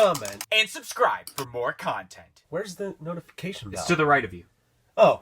comment, and subscribe for more content. Where's the notification bell? It's to the right of you. Oh.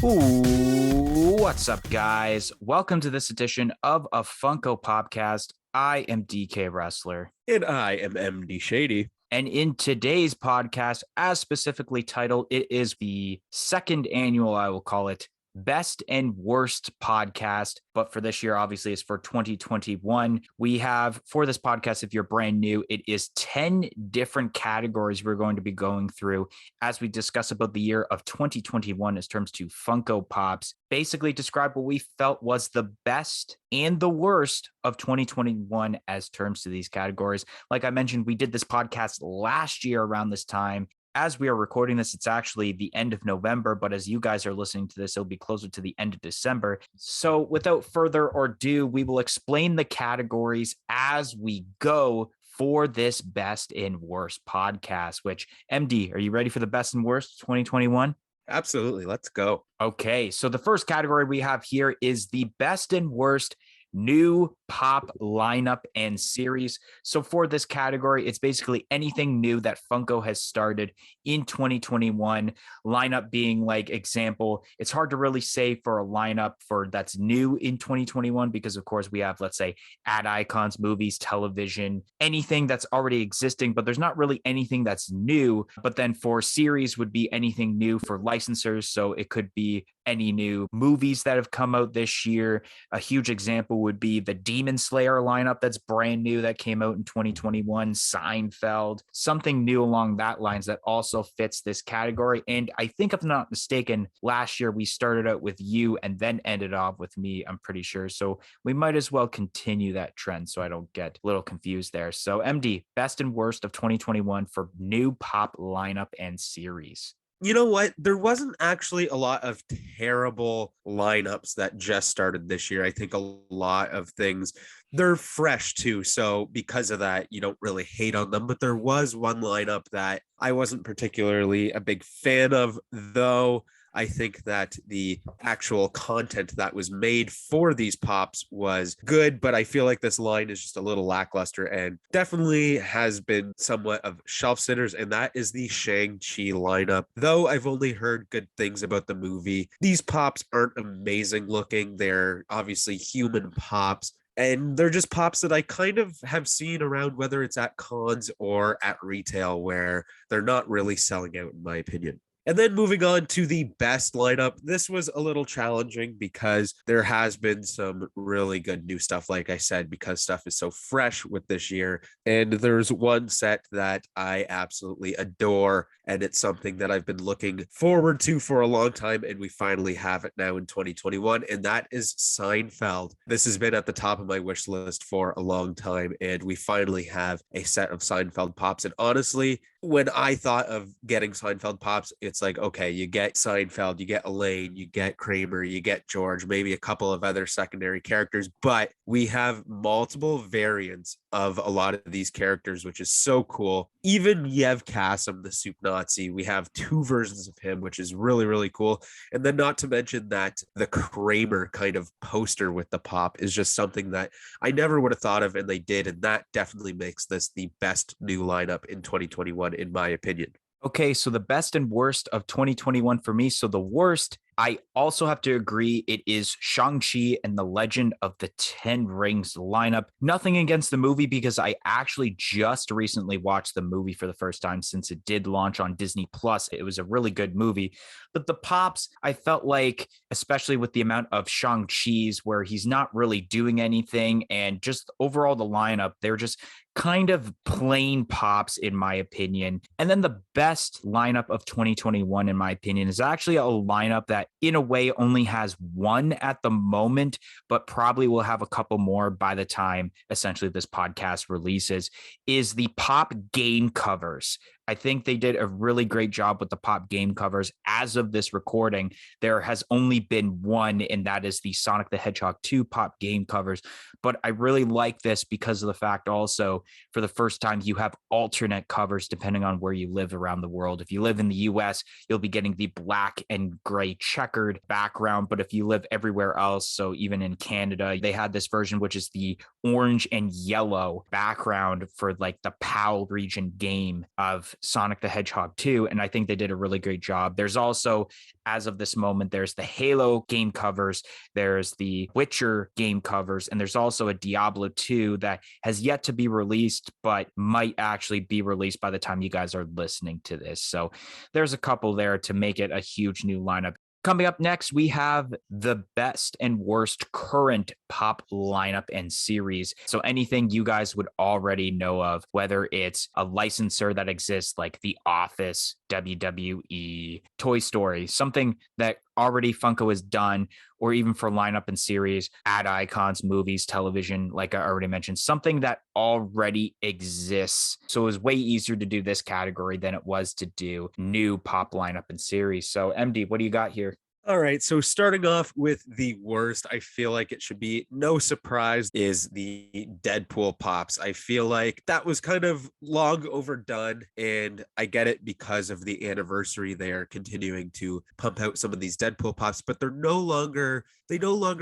Ooh, what's up, guys? Welcome to this edition of a Funko Popcast. I am DK Wrestler. And I am MD Shady. And in today's podcast, as specifically titled, it is the second annual, I will call it, Best and Worst Podcast. But for this year, obviously, it's for 2021. We have, for this podcast, if you're brand new, it is 10 different categories we're going to be going through as we discuss about the year of 2021 as terms to Funko Pops. Basically describe what we felt was the best and the worst of 2021 as terms to these categories. Like I mentioned, we did this podcast last year around this time. As we are recording this, it's actually the end of November, but as you guys are listening to this, it'll be closer to the end of December. So without further ado, we will explain the categories as we go for this best and worst podcast, which, MD, are you ready for the best and worst 2021? Absolutely. Let's go. Okay, so the first category we have here is the best and worst new pop lineup and series. So for this category, it's basically anything new that Funko has started in 2021. Lineup being like example, it's hard to really say for a lineup for that's new in 2021 because of course we have, let's say, ad icons, movies, television, anything that's already existing, but there's not really anything that's new. But then for series would be anything new for licensors. So it could be any new movies that have come out this year. A huge example would be the Demon Slayer lineup that's brand new that came out in 2021, Seinfeld, something new along that lines that also fits this category. And I think if I'm not mistaken, last year we started out with you and then ended off with me, I'm pretty sure. So we might as well continue that trend so I don't get a little confused there. So MD, best and worst of 2021 for new pop lineup and series. You know what? There wasn't actually a lot of terrible lineups that just started this year. I think a lot of things, they're fresh too. So because of that, you don't really hate on them. But there was one lineup that I wasn't particularly a big fan of, though. I think that the actual content that was made for these pops was good, but I feel like this line is just a little lackluster and definitely has been somewhat of shelf sitters, and that is the Shang-Chi lineup. Though I've only heard good things about the movie, these pops aren't amazing looking. They're obviously human pops. And they're just pops that I kind of have seen around, whether it's at cons or at retail, where they're not really selling out, in my opinion. And then moving on to the best lineup, this was a little challenging because there has been some really good new stuff, like I said, because stuff is so fresh with this year. And there's one set that I absolutely adore, and it's something that I've been looking forward to for a long time, and we finally have it now in 2021, and that is Seinfeld. This has been at the top of my wish list for a long time, and we finally have a set of Seinfeld pops. And honestly, when I thought of getting Seinfeld pops, it's like, okay, you get Seinfeld, you get Elaine, you get Kramer, you get George, maybe a couple of other secondary characters, but we have multiple variants of a lot of these characters, which is so cool. Even Yev Kassem, the Soup Nazi, we have two versions of him, which is really, really cool. And then not to mention that the Kramer kind of poster with the pop is just something that I never would have thought of, and they did, and that definitely makes this the best new lineup in 2021, in my opinion. Okay, so the best and worst of 2021 for me. So the worst, I also have to agree, it is Shang-Chi and the Legend of the Ten Rings lineup. Nothing against the movie because I actually just recently watched the movie for the first time since it did launch on Disney Plus. It was a really good movie. But the pops, I felt like, especially with the amount of Shang-Chi's where he's not really doing anything, and just overall the lineup, they're just kind of plain pops in my opinion. And then the best lineup of 2021 in my opinion is actually a lineup that in a way only has one at the moment, but probably will have a couple more by the time essentially this podcast releases, is the pop game covers. I think they did a really great job with the pop game covers. As of this recording, there has only been one, and that is the Sonic the Hedgehog 2 pop game covers. But I really like this because of the fact also for the first time, you have alternate covers depending on where you live around the world. If you live in the US, you'll be getting the black and gray checkered background. But if you live everywhere else, so even in Canada, they had this version, which is the orange and yellow background for like the PAL region game of Sonic the Hedgehog 2. And I think they did a really great job. There's also, as of this moment, there's the Halo game covers, there's the Witcher game covers, and there's also a Diablo 2 that has yet to be released, but might actually be released by the time you guys are listening to this. So there's a couple there to make it a huge new lineup. Coming up next, we have the best and worst current pop lineup and series. So anything you guys would already know of, whether it's a licensor that exists like The Office, WWE, Toy Story, something that already Funko has done, or even for lineup and series, ad icons, movies, television, like I already mentioned, something that already exists. So it was way easier to do this category than it was to do new pop lineup and series. So MD, what do you got here? All right, so starting off with the worst, I feel like it should be no surprise, is the Deadpool pops. I feel like that was kind of long overdone, and I get it because of the anniversary. They are continuing to pump out some of these Deadpool pops, but they no longer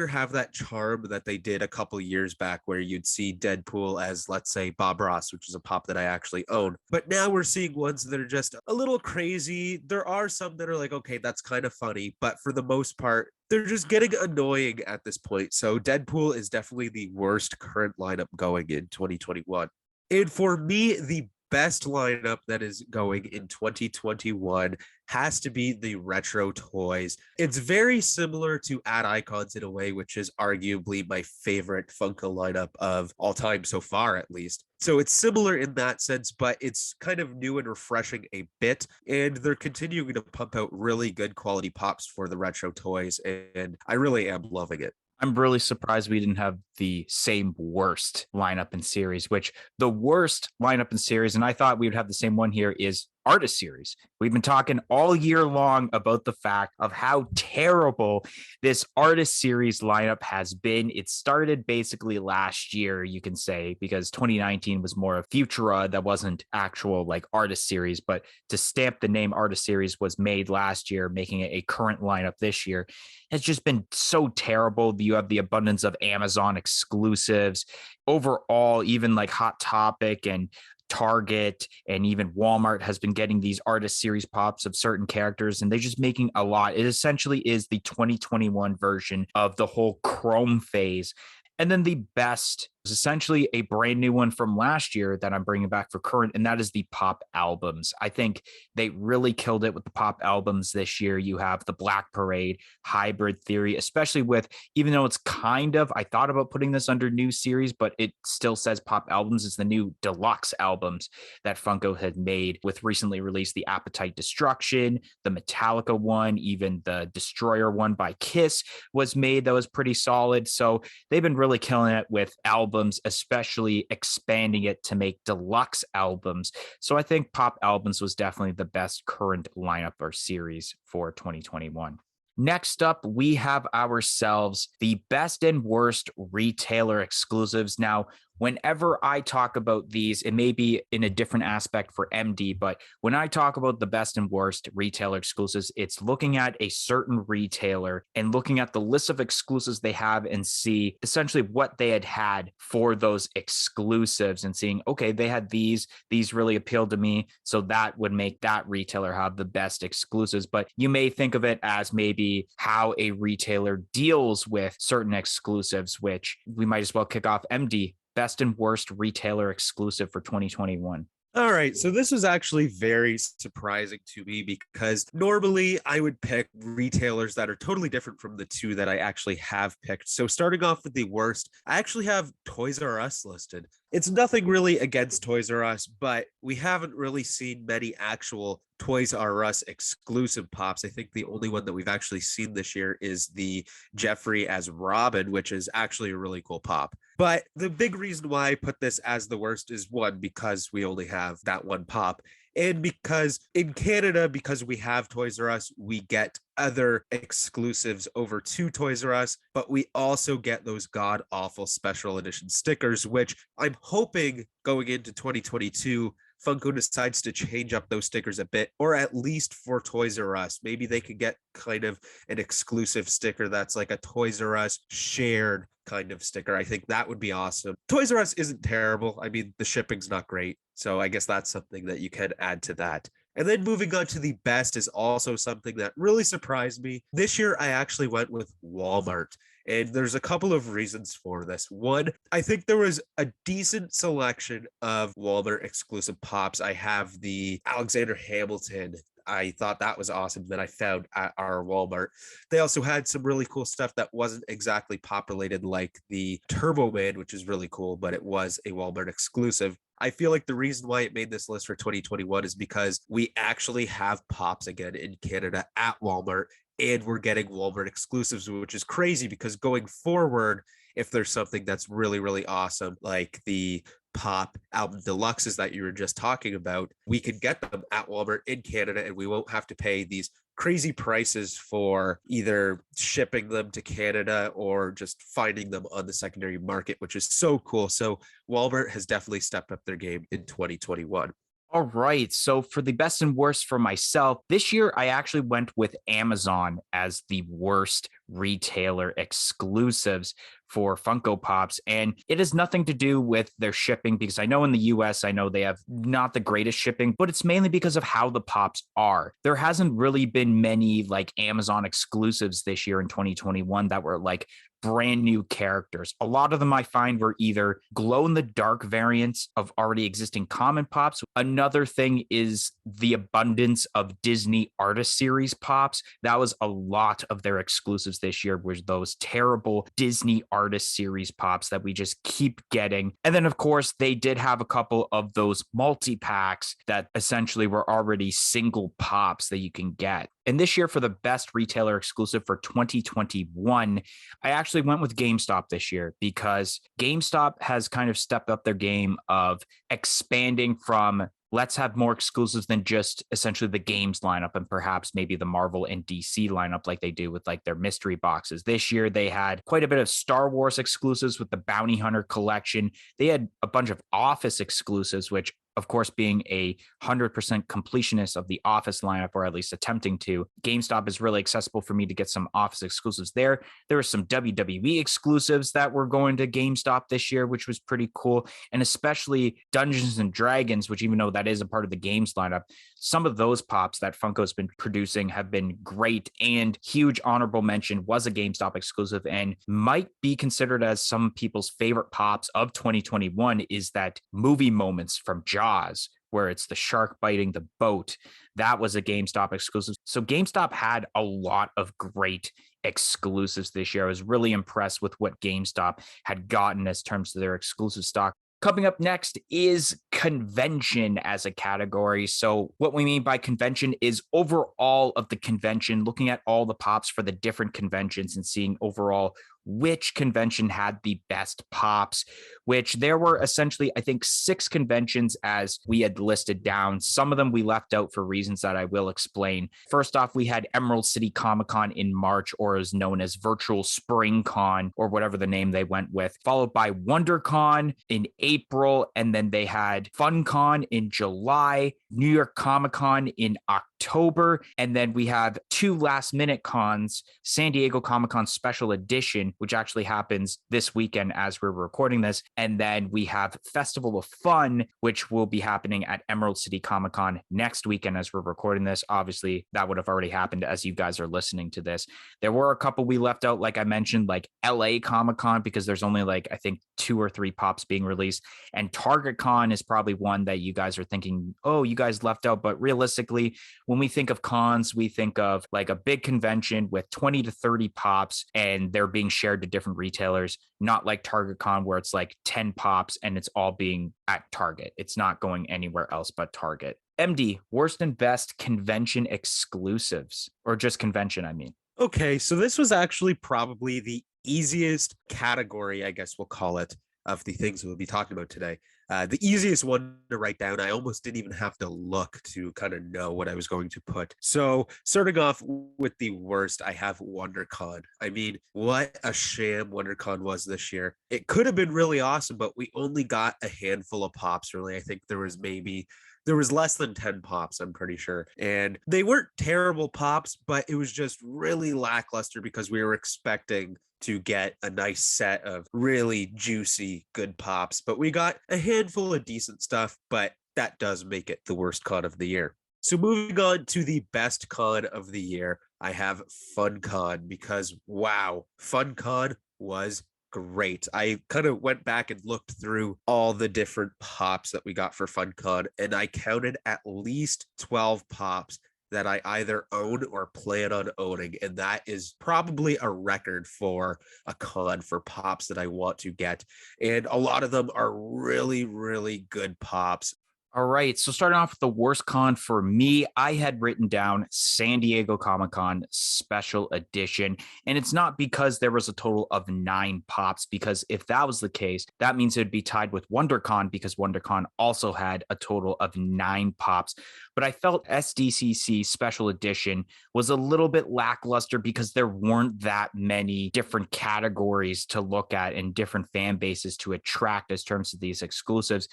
have that charm that they did a couple years back, where you'd see Deadpool as, let's say, Bob Ross, which is a pop that I actually own. But now we're seeing ones that are just a little crazy. There are some that are like, okay, that's kind of funny, but for the most part, they're just getting annoying at this point. So Deadpool is definitely the worst current lineup going in 2021. And for me, the best lineup that is going in 2021 has to be the retro toys. It's very similar to Ad Icons in a way, which is arguably my favorite Funko lineup of all time so far, at least. So it's similar in that sense, but it's kind of new and refreshing a bit. And they're continuing to pump out really good quality pops for the retro toys. And I really am loving it. I'm really surprised we didn't have the same worst lineup in series, which the worst lineup in series, and I thought we would have the same one here, is artist series. We've been talking all year long about the fact of how terrible this artist series lineup has been. It started basically last year, you can say, because 2019 was more of Futura that wasn't actual like artist series, but to stamp the name artist series was made last year, making it a current lineup this year. It's just been so terrible. You have the abundance of Amazon exclusives. Overall, even like Hot Topic and Target and even Walmart has been getting these artist series pops of certain characters, and they're just making a lot. It essentially is the 2021 version of the whole Chrome phase. And then the best is essentially a brand new one from last year that I'm bringing back for current, and that is the pop albums. I think they really killed it with the pop albums this year. You have the Black Parade, Hybrid Theory, especially with, even though it's kind of, I thought about putting this under new series, but it still says pop albums. It's the new deluxe albums that Funko had made, with recently released the Appetite Destruction, the Metallica one, even the Destroyer one by Kiss was made. That was pretty solid. So they've been really killing it with albums, especially expanding it to make deluxe albums. So I think pop albums was definitely the best current lineup or series for 2021. Next up, we have ourselves the best and worst retailer exclusives. Now, whenever I talk about these, it may be in a different aspect for MD, but when I talk about the best and worst retailer exclusives, it's looking at a certain retailer and looking at the list of exclusives they have and see essentially what they had for those exclusives and seeing, okay, they had these really appealed to me, so that would make that retailer have the best exclusives. But you may think of it as maybe how a retailer deals with certain exclusives, which we might as well kick off. MD, best and worst retailer exclusive for 2021. All right, so this was actually very surprising to me because normally I would pick retailers that are totally different from the two that I actually have picked. So starting off with the worst, I actually have Toys R Us listed. It's nothing really against Toys R Us, but we haven't really seen many actual Toys R Us exclusive pops. I think the only one that we've actually seen this year is the Jeffrey as Robin, which is actually a really cool pop. But the big reason why I put this as the worst is, one, because we only have that one pop. And because in Canada, because we have Toys R Us, we get other exclusives over to Toys R Us, but we also get those god awful special edition stickers, which I'm hoping going into 2022 Funko decides to change up those stickers a bit, or at least for Toys R Us. Maybe they could get kind of an exclusive sticker that's like a Toys R Us shared kind of sticker. I think that would be awesome. Toys R Us isn't terrible. I mean, the shipping's not great. So I guess that's something that you can add to that. And then moving on to the best is also something that really surprised me. This year, I actually went with Walmart. And there's a couple of reasons for this. One, I think there was a decent selection of Walmart exclusive pops. I have the Alexander Hamilton. I thought that was awesome that I found at our Walmart. They also had some really cool stuff that wasn't exactly pop related, like the Turbo Man, which is really cool, but it was a Walmart exclusive. I feel like the reason why it made this list for 2021 is because we actually have pops again in Canada at Walmart, and we're getting Walmart exclusives, which is crazy because going forward, if there's something that's really, really awesome, like the Pop album deluxes that you were just talking about, we can get them at Walmart in Canada, and we won't have to pay these crazy prices for either shipping them to Canada or just finding them on the secondary market, which is so cool. So Walmart has definitely stepped up their game in 2021. All right. So for the best and worst for myself, this year I actually went with Amazon as the worst retailer exclusives for Funko Pops. And it has nothing to do with their shipping, because I know in the US, I know they have not the greatest shipping, but it's mainly because of how the pops are. There hasn't really been many like Amazon exclusives this year in 2021 that were like brand new characters. A lot of them I find were either glow in the dark variants of already existing common pops. Another thing is the abundance of Disney Artist Series pops. That was a lot of their exclusives this year, was those terrible Disney Artist Series pops that we just keep getting. And then, of course, they did have a couple of those multi-packs that essentially were already single pops that you can get. And this year, for the best retailer exclusive for 2021, I actually went with GameStop this year, because GameStop has kind of stepped up their game of expanding from let's have more exclusives than just essentially the games lineup and perhaps maybe the Marvel and DC lineup like they do with like their mystery boxes. This year, they had quite a bit of Star Wars exclusives with the Bounty Hunter collection. They had a bunch of Office exclusives, which of course, being a 100% completionist of the Office lineup, or at least attempting to, GameStop is really accessible for me to get some Office exclusives there. There were some WWE exclusives that were going to GameStop this year, which was pretty cool. And especially Dungeons and Dragons, which even though that is a part of the games lineup, some of those pops that Funko's been producing have been great. And huge honorable mention was a GameStop exclusive and might be considered as some people's favorite pops of 2021 is that movie moments from Jaws, where it's the shark biting the boat. That was a GameStop exclusive. So GameStop had a lot of great exclusives this year. I was really impressed with what GameStop had gotten as terms of their exclusive stock. Coming up next is convention as a category. So what we mean by convention is overall of the convention, looking at all the pops for the different conventions and seeing overall which convention had the best pops, which there were essentially, I think, 6 conventions as we had listed down. Some of them we left out for reasons that I will explain. First off, we had Emerald City Comic Con in March, or is known as Virtual Spring Con, or whatever the name they went with, followed by WonderCon in April, and then they had FunCon in July, New York Comic Con in October, and then we have 2 last minute cons, San Diego Comic Con Special Edition, which actually happens this weekend as we're recording this, and then we have Festival of Fun, which will be happening at Emerald City Comic Con next weekend as we're recording this. Obviously, that would have already happened as you guys are listening to this. There were a couple we left out, like I mentioned, like LA Comic Con, because there's only like, I think 2 or 3 pops being released, and Target Con is probably one that you guys are thinking, oh, you guys left out. But realistically, when we think of cons, we think of like a big convention with 20 to 30 pops, and they're being shared to different retailers, not like Target Con where it's like 10 pops and it's all being at Target. It's not going anywhere else but Target. MD, worst and best convention exclusives, or just convention, I mean. Okay, so this was actually probably the easiest category, I guess we'll call it, of the things we'll be talking about today. The easiest one to write down. I almost didn't even have to look to kind of know what I was going to put. So starting off with the worst, I have WonderCon. I mean, what a sham WonderCon was this year. It could have been really awesome, but we only got a handful of pops, really. I think there was less than 10 pops, I'm pretty sure. And they weren't terrible pops, but it was just really lackluster because we were expecting to get a nice set of really juicy, good pops. But we got a handful of decent stuff, but that does make it the worst con of the year. So moving on to the best con of the year, I have FunCon because wow, FunCon was great. I kind of went back and looked through all the different pops that we got for FunCon, and I counted at least 12 pops that I either own or plan on owning. And that is probably a record for a con for pops that I want to get. And a lot of them are really, really good pops. All right. So starting off with the worst con for me, I had written down San Diego Comic-Con Special Edition. And it's not because there was a total of 9 pops, because if that was the case, that means it would be tied with WonderCon because WonderCon also had a total of 9 pops. But I felt SDCC Special Edition was a little bit lackluster because there weren't that many different categories to look at and different fan bases to attract as terms of these exclusives.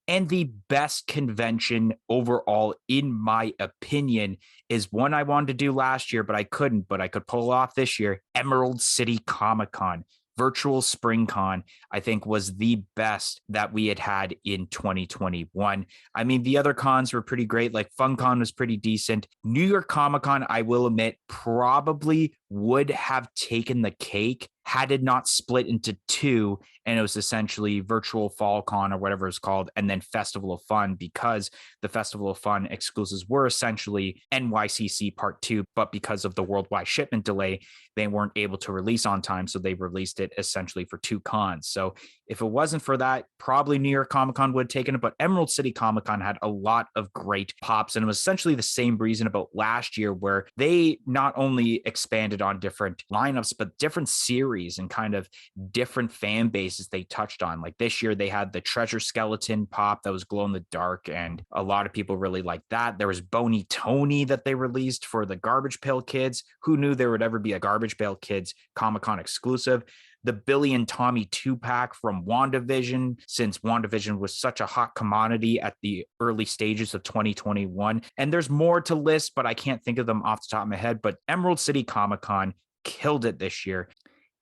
And the best convention overall, in my opinion, is one I wanted to do last year, but I couldn't, but I could pull off this year. Emerald City Comic Con. Virtual Spring Con, I think, was the best that we had in 2021. I mean, the other cons were pretty great. Like FunCon was pretty decent. New York Comic Con, I will admit, probably would have taken the cake had it not split into 2, and it was essentially Virtual Fall Con or whatever it's called, and then Festival of Fun, because the Festival of Fun exclusives were essentially NYCC Part 2, but because of the worldwide shipment delay, they weren't able to release on time, so they released it essentially for 2 cons. So if it wasn't for that, probably New York Comic Con would have taken it, but Emerald City Comic Con had a lot of great pops, and it was essentially the same reason about last year, where they not only expanded on different lineups, but different series and kind of different fan bases they touched on. Like this year, they had the Treasure Skeleton pop that was glow in the dark, and a lot of people really liked that. There was Boney Tony that they released for the Garbage Pail Kids. Who knew there would ever be a Garbage Pail Kids Comic-Con exclusive? The Billy and Tommy 2-pack from WandaVision, since WandaVision was such a hot commodity at the early stages of 2021. And there's more to list, but I can't think of them off the top of my head. But Emerald City Comic-Con killed it this year.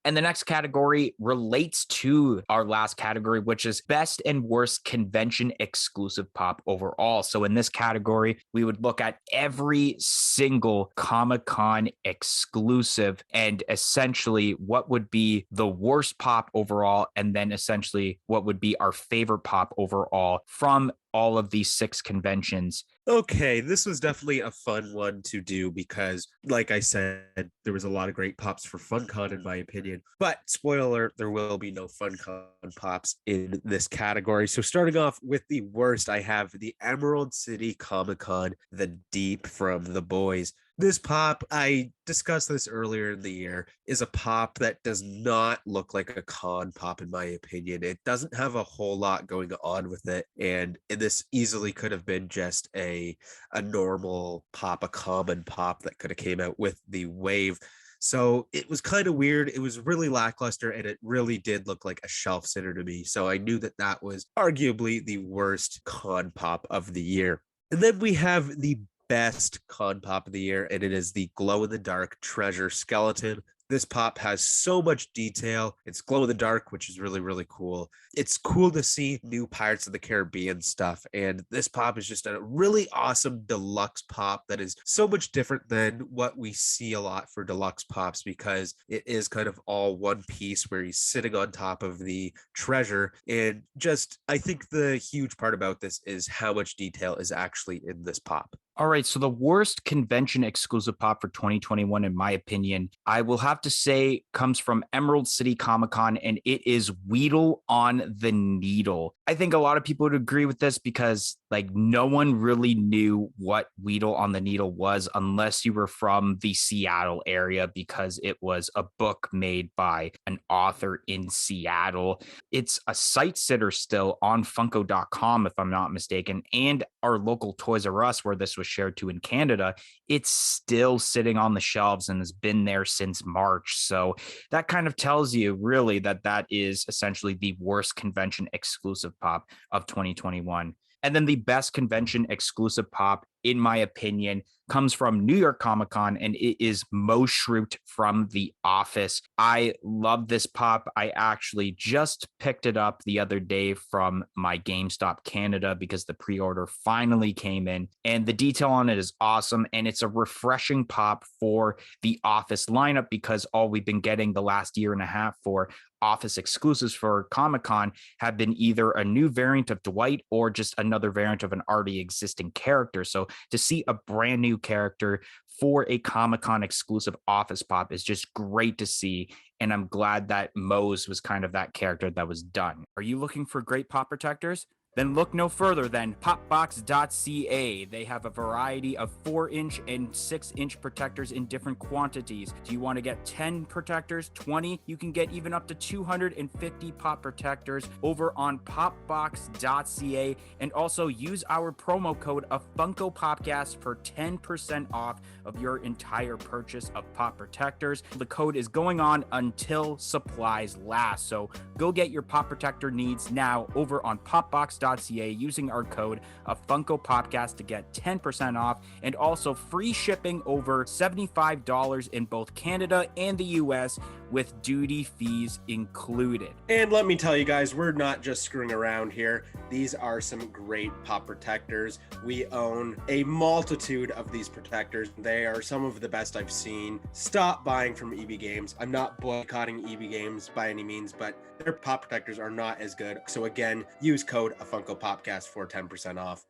And the next category relates to our last category, which is best and worst convention exclusive pop overall. So in this category, we would look at every single Comic-Con exclusive and essentially what would be the worst pop overall, and then essentially what would be our favorite pop overall from all of these 6 conventions. Okay, this was definitely a fun one to do because, like I said, there was a lot of great pops for FunCon, in my opinion. But spoiler alert, there will be no FunCon pops in this category. So starting off with the worst, I have the Emerald City Comic Con, The Deep from The Boys. This pop, I discussed this earlier in the year, is a pop that does not look like a con pop, in my opinion. It doesn't have a whole lot going on with it. And this easily could have been just a normal pop, a common pop that could have came out with the wave. So it was kind of weird. It was really lackluster, and it really did look like a shelf sitter to me. So I knew that that was arguably the worst con pop of the year. And then we have the best con pop of the year, and it is the glow in the dark Treasure Skeleton. This pop has so much detail. It's glow in the dark, which is really, really cool. It's cool to see new Pirates of the Caribbean stuff. And this pop is just a really awesome deluxe pop that is so much different than what we see a lot for deluxe pops, because it is kind of all one piece where he's sitting on top of the treasure. And just, I think the huge part about this is how much detail is actually in this pop. All right, so the worst convention exclusive pop for 2021, in my opinion, I will have to say comes from Emerald City Comic Con, and it is Weedle on the Needle. I think a lot of people would agree with this because, like, no one really knew what Weedle on the Needle was unless you were from the Seattle area because it was a book made by an author in Seattle. It's a site sitter still on Funko.com, if I'm not mistaken, and our local Toys R Us, where this was shared to in Canada. It's still sitting on the shelves and has been there since March. So that kind of tells you really that that is essentially the worst convention exclusive pop of 2021. And then the best convention exclusive pop, in my opinion, comes from New York Comic Con, and it is Mo Shroot from The Office. I love this pop. I actually just picked it up the other day from my GameStop Canada because the pre-order finally came in, and the detail on it is awesome, and it's a refreshing pop for the Office lineup because all we've been getting the last year and a half for Office exclusives for Comic-Con have been either a new variant of Dwight or just another variant of an already existing character. So to see a brand new character for a Comic-Con exclusive Office pop is just great to see. And I'm glad that Moe's was kind of that character that was done. Are you looking for great pop protectors? Then look no further than popbox.ca. They have a variety of 4-inch and 6-inch protectors in different quantities. Do you want to get 10 protectors, 20? You can get even up to 250 pop protectors over on popbox.ca. And also use our promo code of Funko Popcast for 10% off of your entire purchase of pop protectors. The code is going on until supplies last. So go get your pop protector needs now over on popbox.ca using our code of Funko Popcast to get 10% off and also free shipping over $75 in both Canada and the US with duty fees included. And let me tell you guys, we're not just screwing around here. These are some great pop protectors. We own a multitude of these protectors. They are some of the best I've seen. Stop buying from EB Games. I'm not boycotting EB Games by any means, but their pop protectors are not as good. So again, use code Funko Popcast for 10% off.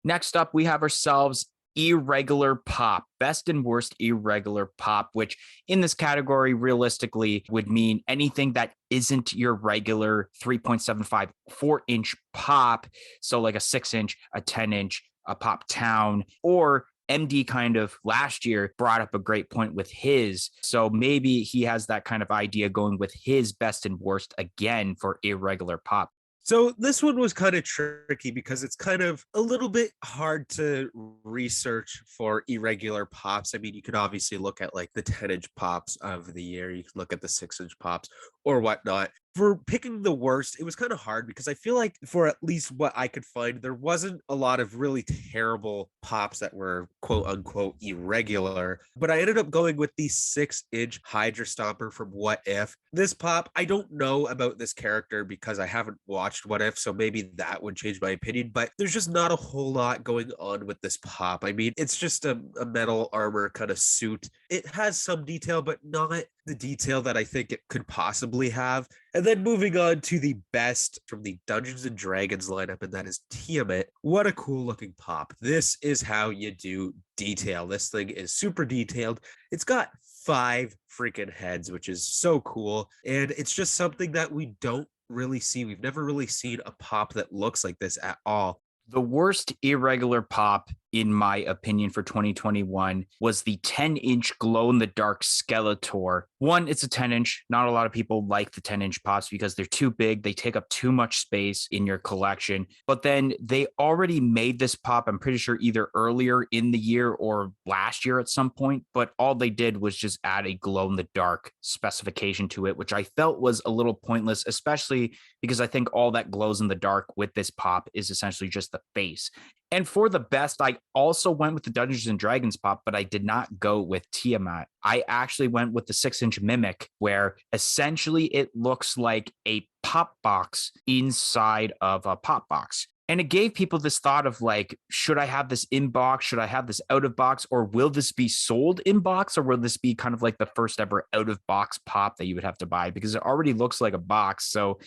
Next up, we have ourselves Irregular Pop, best and worst Irregular Pop, which in this category realistically would mean anything that isn't your regular 3.75 4-inch pop. So like a 6-inch, a 10-inch, a Pop Town, or MD kind of last year brought up a great point with his. So maybe he has that kind of idea going with his best and worst again for Irregular Pop. So this one was kind of tricky because it's kind of a little bit hard to research for irregular pops. I mean, you could obviously look at like the 10-inch pops of the year. You can look at the 6-inch pops or whatnot. For picking the worst, it was kind of hard because I feel like for at least what I could find, there wasn't a lot of really terrible pops that were quote unquote irregular. But I ended up going with the 6-inch Hydra Stomper from What If. This pop, I don't know about this character because I haven't watched What If, so maybe that would change my opinion. But there's just not a whole lot going on with this pop. I mean, it's just a metal armor kind of suit. It has some detail, but not the detail that I think it could possibly have. And then moving on to the best from the Dungeons and Dragons lineup, and that is Tiamat. What a cool looking pop. This is how you do detail. This thing is super detailed. It's got 5 freaking heads, which is so cool. And it's just something that we don't really see. We've never really seen a pop that looks like this at all. The worst irregular pop, in my opinion, for 2021 was the 10-inch glow-in-the-dark Skeletor. One, it's a 10-inch. Not a lot of people like the 10-inch pops because they're too big. They take up too much space in your collection. But then they already made this pop, I'm pretty sure, either earlier in the year or last year at some point. But all they did was just add a glow-in-the-dark specification to it, which I felt was a little pointless, especially because I think all that glows in the dark with this pop is essentially just the face. And for the best, I also went with the Dungeons and Dragons pop, but I did not go with Tiamat. I actually went with the 6-inch Mimic, where essentially it looks like a pop box inside of a pop box. And it gave people this thought of like, should I have this in box? Should I have this out of box? Or will this be sold in box? Or will this be kind of like the first ever out of box pop that you would have to buy? Because it already looks like a box. So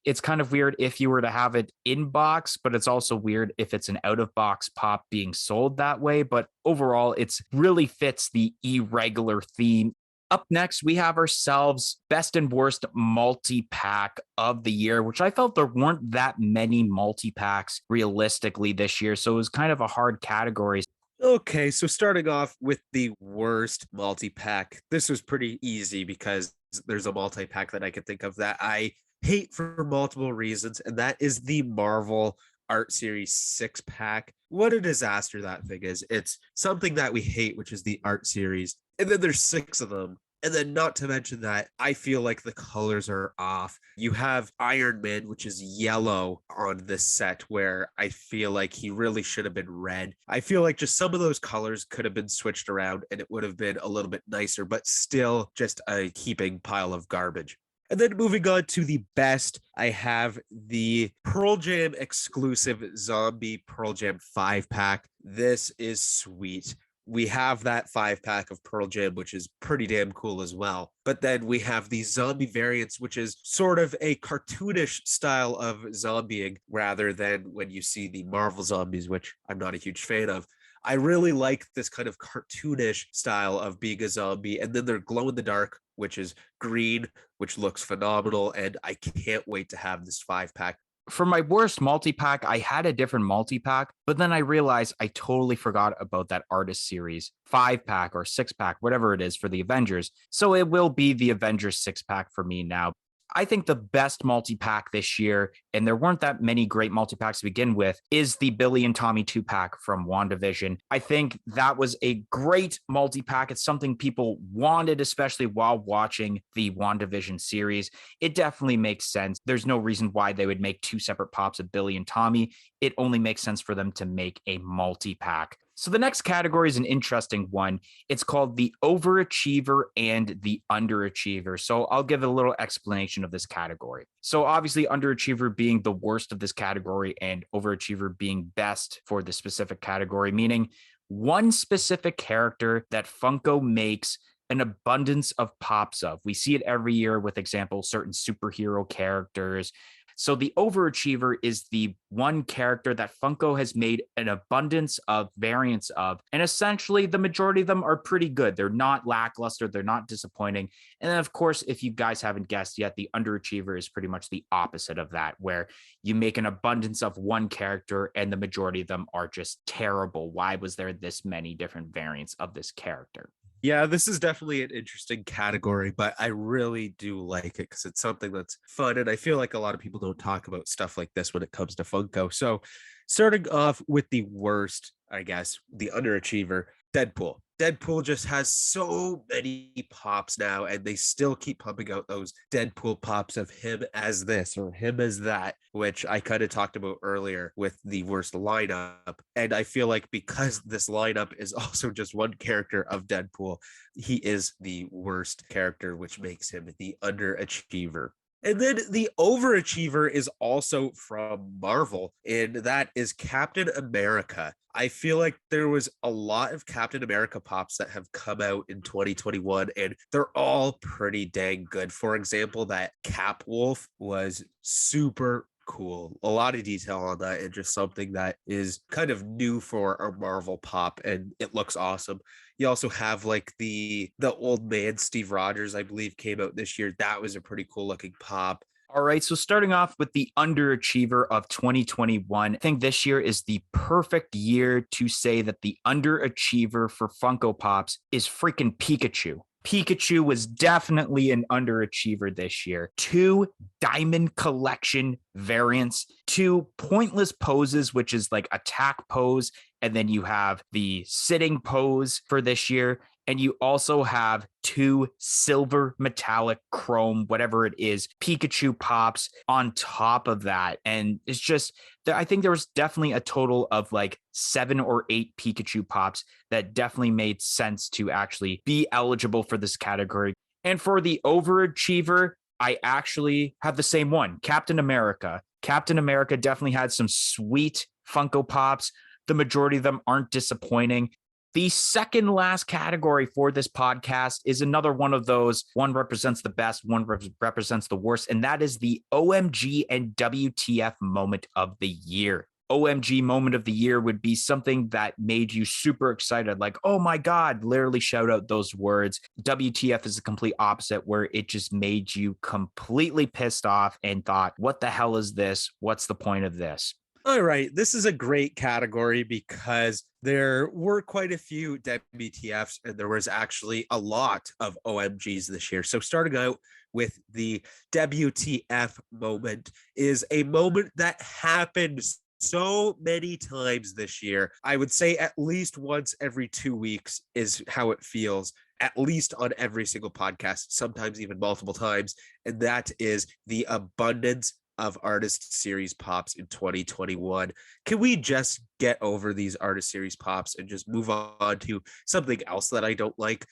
it's kind of weird if you were to have it in box, but it's also weird if it's an out of box pop being sold that way. But overall, it's really fits the irregular theme. Up next, we have ourselves best and worst multi-pack of the year, which I felt there weren't that many multi-packs realistically this year. So it was kind of a hard category. Okay, so starting off with the worst multi-pack, this was pretty easy because there's a multi-pack that I can think of that I hate for multiple reasons, and that is the Marvel Art Series 6-pack. What a disaster that thing is. It's something that we hate, which is the Art Series. And then there's 6 of them. And then not to mention that I feel like the colors are off. You have Iron Man, which is yellow on this set, where I feel like he really should have been red. I feel like just some of those colors could have been switched around and it would have been a little bit nicer, but still just a heaping pile of garbage. And then moving on to the best, I have the Pearl Jam exclusive Zombie Pearl Jam 5-pack. This is sweet. We have that 5-pack of Pearl Jam, which is pretty damn cool as well. But then we have the zombie variants, which is sort of a cartoonish style of zombieing rather than when you see the Marvel zombies, which I'm not a huge fan of. I really like this kind of cartoonish style of being a zombie. And then they're glow in the dark, which is green, which looks phenomenal. And I can't wait to have this 5-pack. For my worst multi-pack, I had a different multi-pack, but then I realized I totally forgot about that artist series 5-pack or 6-pack, whatever it is for the Avengers. So it will be the Avengers 6-pack for me now. I think the best multi-pack this year, and there weren't that many great multi-packs to begin with, is the Billy and Tommy 2-pack from WandaVision. I think that was a great multi-pack. It's something people wanted, especially while watching the WandaVision series. It definitely makes sense. There's no reason why they would make 2 separate pops of Billy and Tommy. It only makes sense for them to make a multi-pack. So the next category is an interesting one. It's called the Overachiever and the Underachiever. So I'll give a little explanation of this category. So obviously Underachiever being the worst of this category and Overachiever being best for the specific category, meaning one specific character that Funko makes an abundance of pops of. We see it every year with example, certain superhero characters. So the Overachiever is the one character that Funko has made an abundance of variants of. And essentially, the majority of them are pretty good. They're not lackluster. They're not disappointing. And then, of course, if you guys haven't guessed yet, the Underachiever is pretty much the opposite of that, where you make an abundance of one character and the majority of them are just terrible. Why was there this many different variants of this character? Yeah, this is definitely an interesting category, but I really do like it because it's something that's fun. And I feel like a lot of people don't talk about stuff like this when it comes to Funko. So, starting off with the worst, I guess, the Underachiever, Deadpool. Deadpool just has so many pops now, and they still keep pumping out those Deadpool pops of him as this or him as that, which I kind of talked about earlier with the worst lineup. And I feel like because this lineup is also just one character of Deadpool, he is the worst character, which makes him the Underachiever. And then the Overachiever is also from Marvel, and that is Captain America. I feel like there was a lot of Captain America pops that have come out in 2021, and they're all pretty dang good. For example, that Cap Wolf was super cool. A lot of detail on that, and just something that is kind of new for our Marvel pop, and it looks awesome. You also have like the old man Steve Rogers, I believe, came out this year. That was a pretty cool looking pop. All right, so starting off with the Underachiever of 2021, I think this year is the perfect year to say that the Underachiever for Funko Pops is freaking Pikachu. Pikachu was definitely an underachiever this year. 2 Diamond Collection variants, 2 pointless poses, which is like attack pose, and then you have the sitting pose for this year. And you also have 2 silver metallic chrome, whatever it is, Pikachu pops on top of that. And it's just, I think there was definitely a total of like 7 or 8 Pikachu pops that definitely made sense to actually be eligible for this category. And for the Overachiever, I actually have the same one, Captain America. Captain America definitely had some sweet Funko Pops. The majority of them aren't disappointing. The second last category for this podcast is another one of those. One represents the best, one represents the worst, and that is the OMG and WTF moment of the year. OMG moment of the year would be something that made you super excited, like, oh my God, literally shout out those words. WTF is the complete opposite, where it just made you completely pissed off and thought, what the hell is this? What's the point of this? All right, this is a great category because there were quite a few WTFs and there was actually a lot of OMGs this year. So starting out with the WTF moment is a moment that happened so many times this year. I would say at least once every 2 weeks is how it feels, at least on every single podcast, sometimes even multiple times. And that is the abundance of artist series pops in 2021. Can we just get over these artist series pops and just move on to something else that I don't like?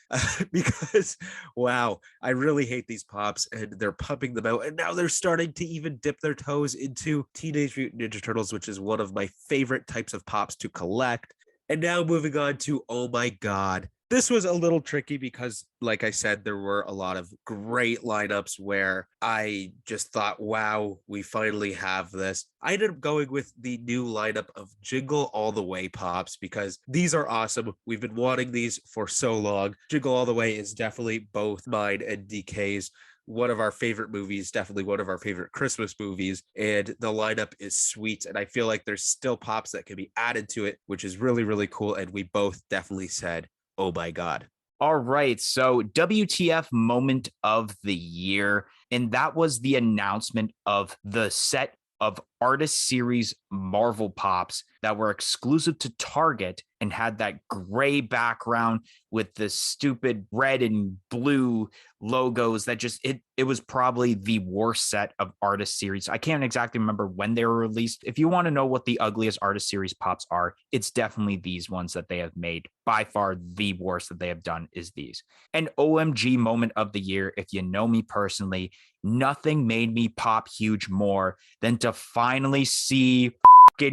Because wow, I really hate these pops and they're pumping them out. And now they're starting to even dip their toes into Teenage Mutant Ninja Turtles, which is one of my favorite types of pops to collect. And now moving on to, oh my God, this was a little tricky because, like I said, there were a lot of great lineups where I just thought, wow, we finally have this. I ended up going with the new lineup of Jingle All the Way pops because these are awesome. We've been wanting these for so long. Jingle All the Way is definitely both mine and DK's one of our favorite movies, definitely one of our favorite Christmas movies, and the lineup is sweet. And I feel like there's still pops that can be added to it, which is really, really cool. And we both definitely said, oh my God. All right. So, WTF moment of the year. And that was the announcement of the set of artist series Marvel Pops that were exclusive to Target and had that gray background with the stupid red and blue logos that just it was probably the worst set of artist series. I can't exactly remember when they were released. If you want to know what the ugliest artist series pops are, it's definitely these ones that they have made. By far the worst that they have done is these. An OMG moment of the year, if you know me personally, nothing made me pop huge more than to finally see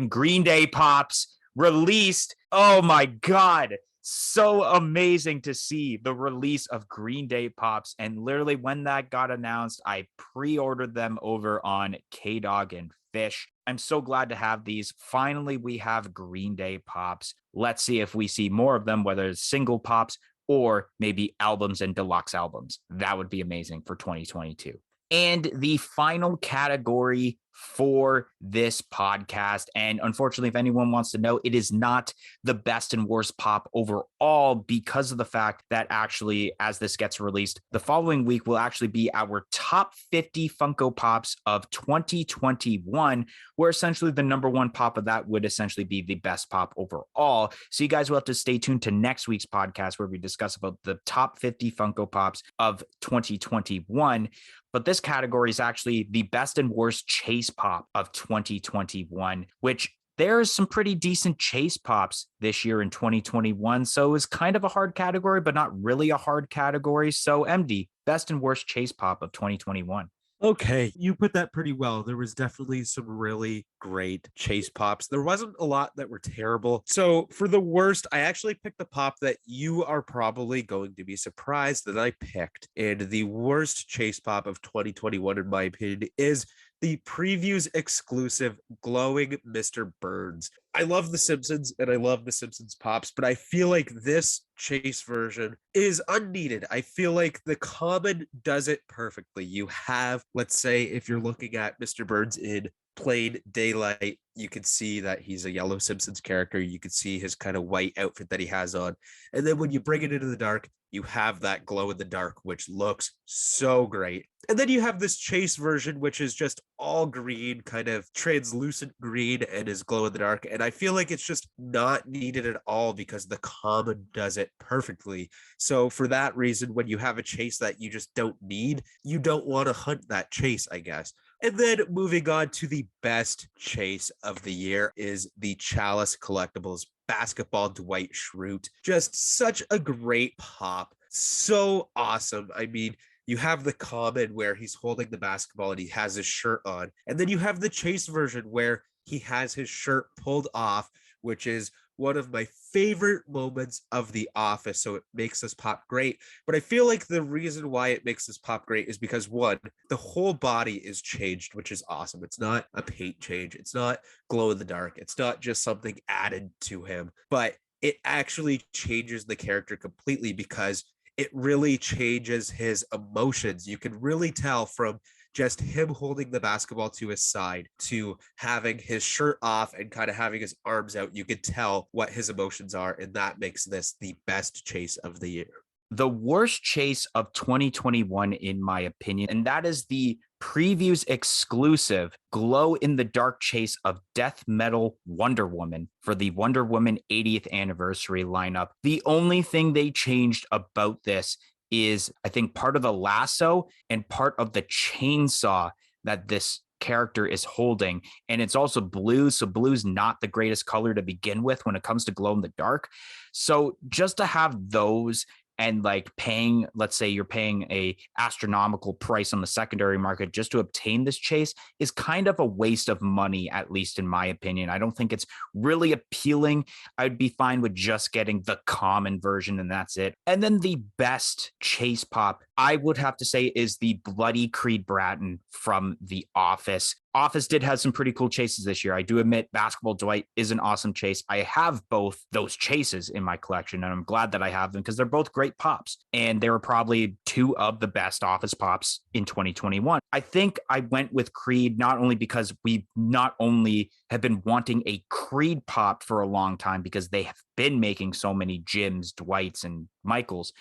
Green Day pops released. Oh my God. So amazing to see the release of Green Day pops. And literally, when that got announced, I pre-ordered them over on K-Dog and Fish. I'm so glad to have these. Finally, we have Green Day pops. Let's see if we see more of them, whether it's single pops or maybe albums and deluxe albums. That would be amazing for 2022. And the final category for this podcast, and unfortunately, if anyone wants to know, it is not the best and worst pop overall because of the fact that actually, as this gets released, the following week will actually be our top 50 Funko Pops of 2021, where essentially the number one pop of that would essentially be the best pop overall. So you guys will have to stay tuned to next week's podcast where we discuss about the top 50 Funko Pops of 2021. But this category is actually the best and worst chase pop of 2021, which there's some pretty decent chase pops this year in 2021. So it was kind of a hard category, but not really a hard category. So MD, best and worst chase pop of 2021. Okay, you put that pretty well. There was definitely some really great chase pops. There wasn't a lot that were terrible. So for the worst, I actually picked the pop that you are probably going to be surprised that I picked. And the worst chase pop of 2021, in my opinion, is the previews exclusive glowing Mr. Burns. I love The Simpsons and I love The Simpsons pops, but I feel like this chase version is unneeded. I feel like the common does it perfectly. You have, let's say, if you're looking at Mr. Burns in plain daylight, you can see that he's a yellow Simpsons character. You can see his kind of white outfit that he has on. And then when you bring it into the dark, you have that glow in the dark, which looks so great. And then you have this chase version, which is just all green, kind of translucent green, and is glow in the dark. And I feel like it's just not needed at all because the common does it perfectly. So for that reason, when you have a chase that you just don't need, you don't want to hunt that chase, I guess. And then moving on to the best chase of the year is the Chalice Collectibles Basketball Dwight Schrute. Just such a great pop. So awesome. I mean, You have the common where he's holding the basketball and he has his shirt on. And then you have the chase version where he has his shirt pulled off, which is one of my favorite moments of The Office. So it makes this pop great. But I feel like the reason why it makes this pop great is because, one, the whole body is changed, which is awesome. It's not a paint change. It's not glow in the dark. It's not just something added to him, but it actually changes the character completely because it really changes his emotions. You can really tell from just him holding the basketball to his side to having his shirt off and kind of having his arms out. You could tell what his emotions are, and that makes this the best chase of the year. The worst chase of 2021, in my opinion, and that is the previews exclusive glow in the dark chase of Death Metal Wonder Woman for the Wonder Woman 80th anniversary lineup. The only thing they changed about this is, I think, part of the lasso and part of the chainsaw that this character is holding. And it's also blue. So blue's not the greatest color to begin with when it comes to glow in the dark. So just to have those and like paying, let's say you're paying a astronomical price on the secondary market just to obtain this chase is kind of a waste of money, at least in my opinion. I don't think it's really appealing. I'd be fine with just getting the common version and that's it. And then the best chase pop, I would have to say, is the bloody Creed Bratton from The Office. Office did have some pretty cool chases this year. I do admit Basketball Dwight is an awesome chase. I have both those chases in my collection, and I'm glad that I have them because they're both great pops. And they were probably two of the best Office pops in 2021. I think I went with Creed not only because we not only have been wanting a Creed pop for a long time because they have been making so many Jims, Dwights, and Michaels,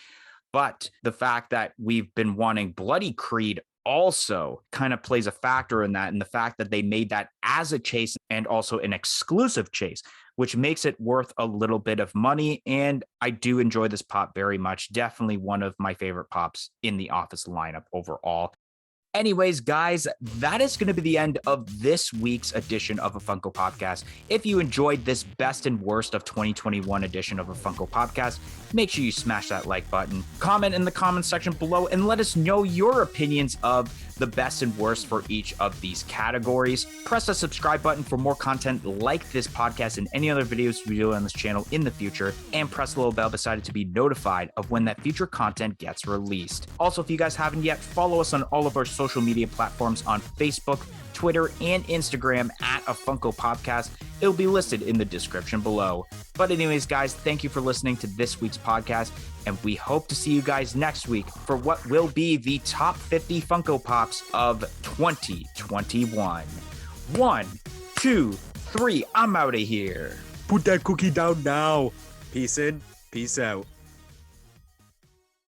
but the fact that we've been wanting Bloody Creed also kind of plays a factor in that, and the fact that they made that as a chase and also an exclusive chase, which makes it worth a little bit of money. And I do enjoy this pop very much. Definitely one of my favorite pops in the Office lineup overall. Anyways, guys, that is going to be the end of this week's edition of a Funko Popcast. If you enjoyed this best and worst of 2021 edition of a Funko Popcast, make sure you smash that like button, comment in the comment section below, and let us know your opinions of the best and worst for each of these categories. Press the subscribe button for more content like this podcast and any other videos we do on this channel in the future, and press the little bell beside it to be notified of when that future content gets released. Also, if you guys haven't yet, follow us on all of our social media platforms on Facebook, Twitter, and Instagram at a Funko Popcast. It'll be listed in the description below. But anyways, guys, thank you for listening to this week's podcast, and we hope to see you guys next week for what will be the top 50 Funko Pops of 2021. 1, 2, 3, I'm out of here. Put that cookie down now. Peace in, peace out.